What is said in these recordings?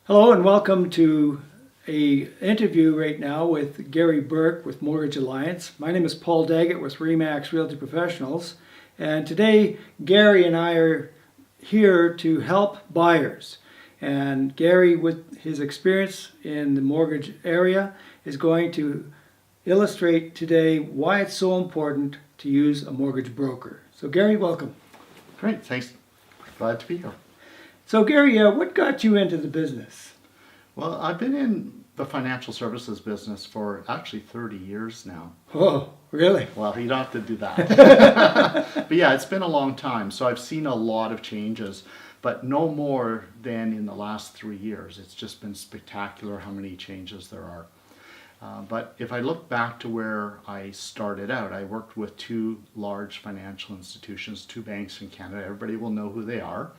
Hello and welcome to a interview right now with Gary Burke with Mortgage Alliance. My name is Paul Daggett with Remax Realty Professionals, and today Gary and I are here to help buyers. And Gary, with his experience in the mortgage area, is going to illustrate today why it's so important to use a mortgage broker. So Gary, welcome. Great, thanks. Glad to be here. So Gary, what got you into the business? Well, I've been in the financial services business for actually 30 years now. Oh, really? Well, you don't have to do that. But yeah, it's been a long time. So I've seen a lot of changes, but no more than in the last 3 years. It's just been spectacular how many changes there are. But if I look back to where I started out, I worked with two large financial institutions, two banks in Canada. Everybody will know who they are.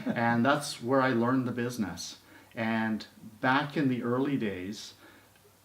And that's where I learned the business. And back in the early days,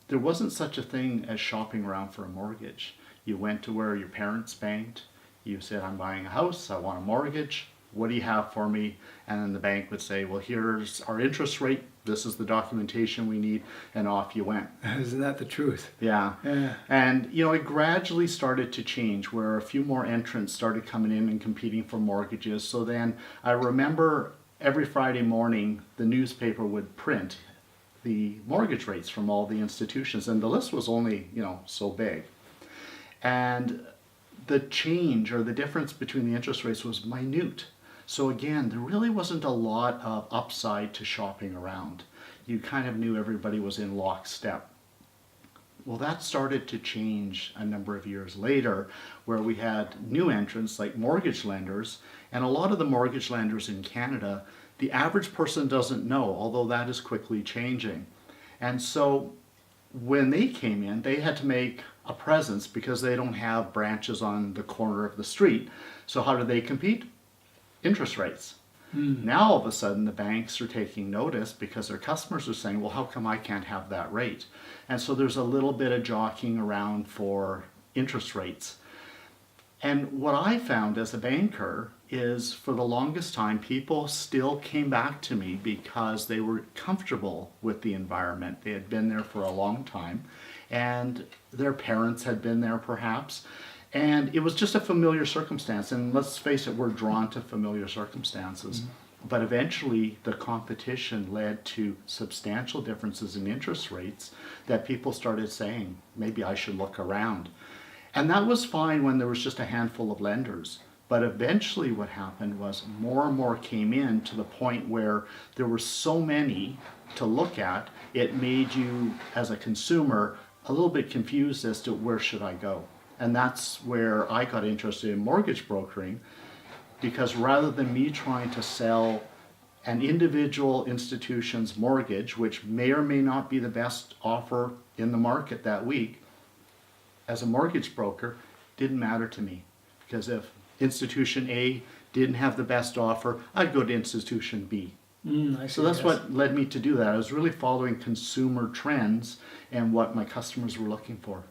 there wasn't such a thing as shopping around for a mortgage. You went to where your parents banked. You said, I'm buying a house, I want a mortgage. What do you have for me? And then the bank would say, well, here's our interest rate. This is the documentation we need. And off you went. Isn't that the truth? Yeah. Yeah. And, you know, it gradually started to change where a few more entrants started coming in and competing for mortgages. So then I remember every Friday morning, the newspaper would print the mortgage rates from all the institutions. And the list was only, so big. And the change or the difference between the interest rates was minute. So again, there really wasn't a lot of upside to shopping around. You kind of knew everybody was in lockstep. Well, that started to change a number of years later, where we had new entrants like mortgage lenders, and a lot of the mortgage lenders in Canada, the average person doesn't know, although that is quickly changing. And so when they came in, they had to make a presence because they don't have branches on the corner of the street. So how do they compete? Interest rates. Now all of a sudden the banks are taking notice because their customers are saying, well, how come I can't have that rate? And so there's a little bit of jockeying around for interest rates. And what I found as a banker is for the longest time, people still came back to me because they were comfortable with the environment. They had been there for a long time and their parents had been there perhaps. And it was just a familiar circumstance. And let's face it, we're drawn to familiar circumstances. But eventually the competition led to substantial differences in interest rates that people started saying, maybe I should look around. And that was fine when there was just a handful of lenders. But eventually what happened was more and more came in to the point where there were so many to look at, it made you as a consumer a little bit confused as to where should I go. And that's where I got interested in mortgage brokering, because rather than me trying to sell an individual institution's mortgage, which may or may not be the best offer in the market that week, as a mortgage broker, didn't matter to me. Because if institution A didn't have the best offer, I'd go to institution B. So that's what led me to do that. I was really following consumer trends and what my customers were looking for.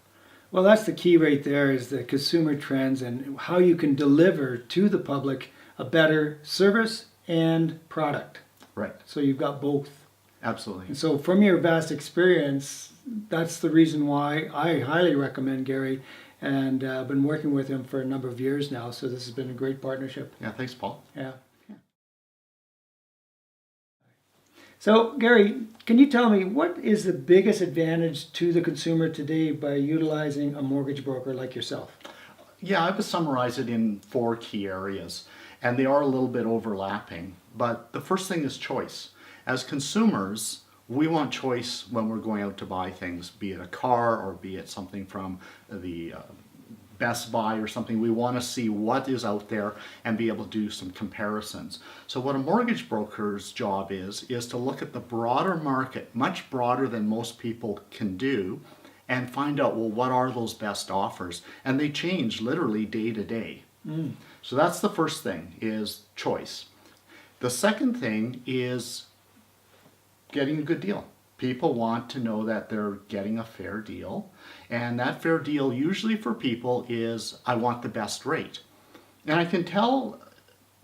Well, that's the key right there, is the consumer trends and how you can deliver to the public a better service and product. Right. So you've got both. Absolutely. And so from your vast experience, that's the reason why I highly recommend Gary, and I've been working with him for a number of years now. So this has been a great partnership. Yeah, thanks, Paul. Yeah. So, Gary, can you tell me what is the biggest advantage to the consumer today by utilizing a mortgage broker like yourself? Yeah, I would summarize it in 4 key areas, and they are a little bit overlapping. But the first thing is choice. As consumers, we want choice when we're going out to buy things, be it a car or be it something from the Best Buy or something. We want to see what is out there and be able to do some comparisons. So what a mortgage broker's job is to look at the broader market, much broader than most people can do, and find out, well, what are those best offers? And they change literally day to day. So that's the first thing, is choice. The second thing is getting a good deal. People want to know that they're getting a fair deal. And that fair deal usually for people is, I want the best rate. And I can tell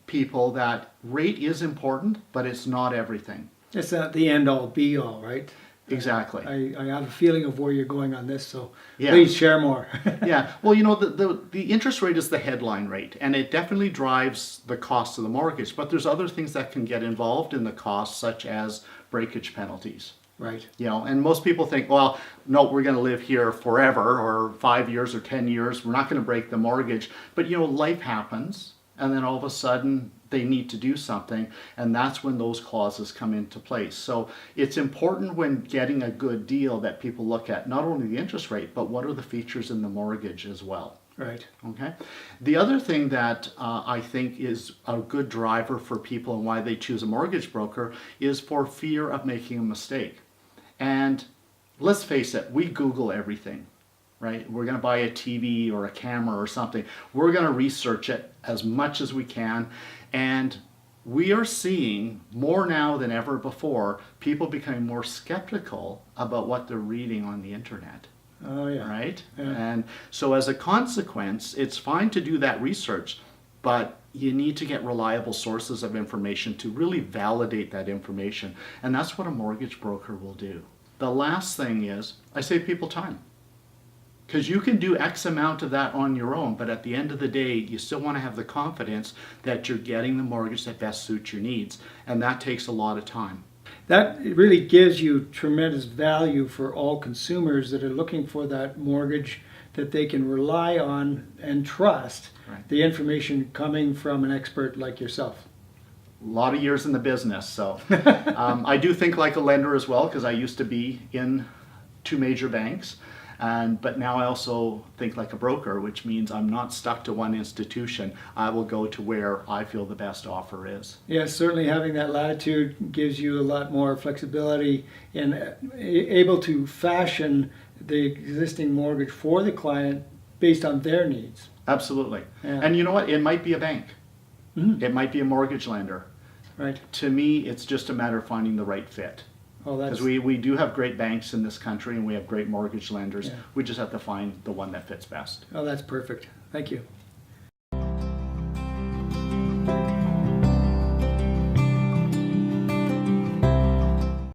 people that rate is important, but it's not everything. It's not the end all be all, right? Exactly. I have a feeling of where you're going on this, so Yeah. please share more. Yeah, well, the interest rate is the headline rate, and it definitely drives the cost of the mortgage, but there's other things that can get involved in the cost, such as breakage penalties. Right. And most people think, well, no, we're going to live here forever, or 5 years or 10 years, we're not going to break the mortgage. But life happens, and then all of a sudden they need to do something, and that's when those clauses come into place. So it's important when getting a good deal that people look at not only the interest rate, but what are the features in the mortgage as well. Right. Okay. The other thing that I think is a good driver for people and why they choose a mortgage broker is for fear of making a mistake. And let's face it, we Google everything, right? We're going to buy a TV or a camera or something. We're going to research it as much as we can. And we are seeing more now than ever before, people becoming more skeptical about what they're reading on the internet. Oh, yeah. Right? Yeah. And so as a consequence, it's fine to do that research, but you need to get reliable sources of information to really validate that information. And that's what a mortgage broker will do. The last thing is, I save people time. Because you can do X amount of that on your own, but at the end of the day, you still want to have the confidence that you're getting the mortgage that best suits your needs. And that takes a lot of time. That really gives you tremendous value for all consumers that are looking for that mortgage that they can rely on and trust. Right. The information coming from an expert like yourself. A lot of years in the business, so I do think like a lender as well, because I used to be in 2 major banks, but now I also think like a broker, which means I'm not stuck to one institution. I will go to where I feel the best offer is. Yes, certainly having that latitude gives you a lot more flexibility in able to fashion the existing mortgage for the client based on their needs. Absolutely. Yeah. And you know what? It might be a bank. Mhm. It might be a mortgage lender. Right. To me, it's just a matter of finding the right fit. Oh, that's Because we do have great banks in this country and we have great mortgage lenders. Yeah. We just have to find the one that fits best. oh, that's perfect. Thank you.